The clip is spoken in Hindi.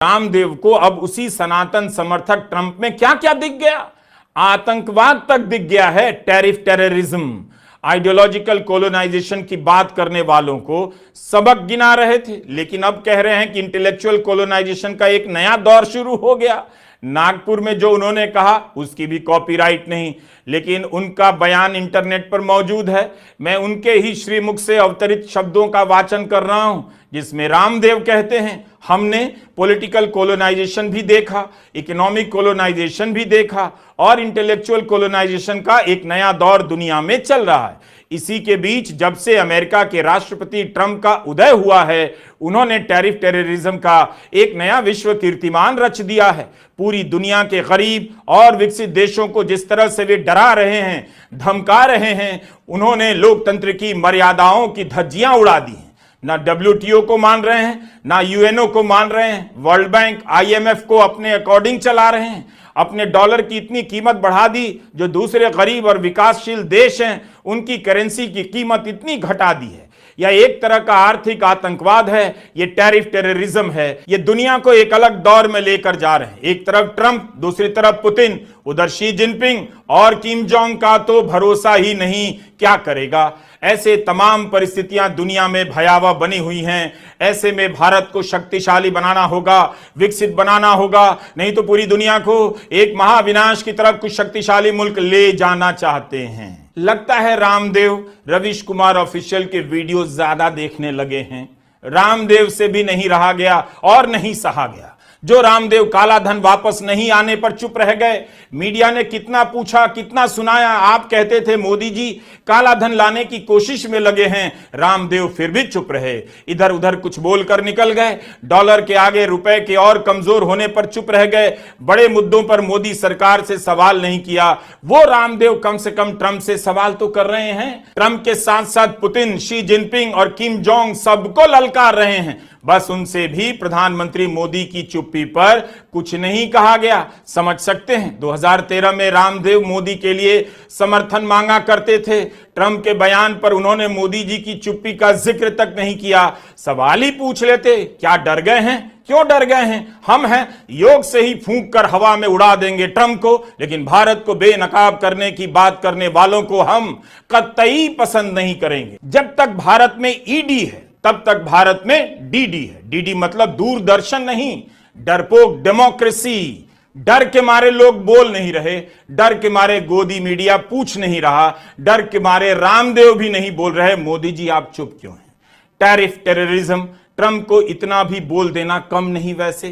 रामदेव को अब उसी सनातन समर्थक ट्रंप में क्या क्या दिख गया? आतंकवाद तक दिख गया है। टैरिफ टेररिज्म, आइडियोलॉजिकल कोलोनाइजेशन की बात करने वालों को सबक गिना रहे थे, लेकिन अब कह रहे हैं कि इंटेलेक्चुअल कोलोनाइजेशन का एक नया दौर शुरू हो गया। नागपुर में जो उन्होंने कहा उसकी भी कॉपीराइट नहीं, लेकिन उनका बयान इंटरनेट पर मौजूद है। मैं उनके ही श्रीमुख से अवतरित शब्दों का वाचन कर रहा हूं, जिसमें रामदेव कहते हैं, हमने पॉलिटिकल कोलोनाइजेशन भी देखा, इकोनॉमिक कोलोनाइजेशन भी देखा और इंटेलेक्चुअल कोलोनाइजेशन का एक नया दौर दुनिया में चल रहा है। इसी के बीच जब से अमेरिका के राष्ट्रपति ट्रंप का उदय हुआ है, उन्होंने टैरिफ टेररिज्म का एक नया विश्व कीर्तिमान रच दिया है। पूरी दुनिया के गरीब और विकसित देशों को जिस तरह से वे डरा रहे हैं, धमका रहे हैं, उन्होंने लोकतंत्र की मर्यादाओं की धज्जियां उड़ा दी हैं। ना WTO को मान रहे हैं, ना UNO को मान रहे हैं, वर्ल्ड बैंक IMF को अपने अकॉर्डिंग चला रहे हैं। अपने डॉलर की इतनी कीमत बढ़ा दी, जो दूसरे गरीब और विकासशील देश हैं उनकी करेंसी की कीमत इतनी घटा दी है। यह एक तरह का आर्थिक आतंकवाद है, ये टैरिफ टेररिज्म है। ये दुनिया को एक अलग दौर में लेकर जा रहे हैं। एक तरफ ट्रंप, दूसरी तरफ पुतिन, उधर शी जिनपिंग और किम जोंग का तो भरोसा ही नहीं, क्या करेगा। ऐसे तमाम परिस्थितियां दुनिया में भयावह बनी हुई हैं। ऐसे में भारत को शक्तिशाली बनाना होगा, विकसित बनाना होगा, नहीं तो पूरी दुनिया को एक महाविनाश की तरफ कुछ शक्तिशाली मुल्क ले जाना चाहते हैं। लगता है रामदेव रवीश कुमार ऑफिशियल के वीडियो ज्यादा देखने लगे हैं। रामदेव से भी नहीं रहा गया और नहीं सहा गया। जो रामदेव काला धन वापस नहीं आने पर चुप रह गए। मीडिया ने कितना पूछा, कितना सुनाया, आप कहते थे मोदी जी काला धन लाने की कोशिश में लगे हैं, रामदेव फिर भी चुप रहे। इधर उधर कुछ बोलकर निकल गए। डॉलर के आगे रुपए के और कमजोर होने पर चुप रह गए। बड़े मुद्दों पर मोदी सरकार से सवाल नहीं किया। वो रामदेव कम से कम ट्रंप से सवाल तो कर रहे हैं। ट्रंप के साथ साथ पुतिन, शी जिनपिंग और किम जोंग सबको ललकार रहे हैं। बस उनसे भी प्रधानमंत्री मोदी की चुप्पी पर कुछ नहीं कहा गया। समझ सकते हैं 2013 में रामदेव मोदी के लिए समर्थन मांगा करते थे। ट्रंप के बयान पर उन्होंने मोदी जी की चुप्पी का जिक्र तक नहीं किया। सवाल ही पूछ लेते, क्या डर गए हैं? क्यों डर गए हैं? हम हैं, योग से ही फूंक कर हवा में उड़ा देंगे ट्रंप को, लेकिन भारत को बेनकाब करने की बात करने वालों को हम कतई पसंद नहीं करेंगे। जब तक भारत में ईडी है तब तक भारत में डीडी है। डीडी मतलब दूरदर्शन नहीं, डरपोक डेमोक्रेसी। डर के मारे लोग बोल नहीं रहे, डर के मारे गोदी मीडिया पूछ नहीं रहा, डर के मारे रामदेव भी नहीं बोल रहे, मोदी जी आप चुप क्यों हैं? टैरिफ टेररिज्म, ट्रंप को इतना भी बोल देना कम नहीं वैसे।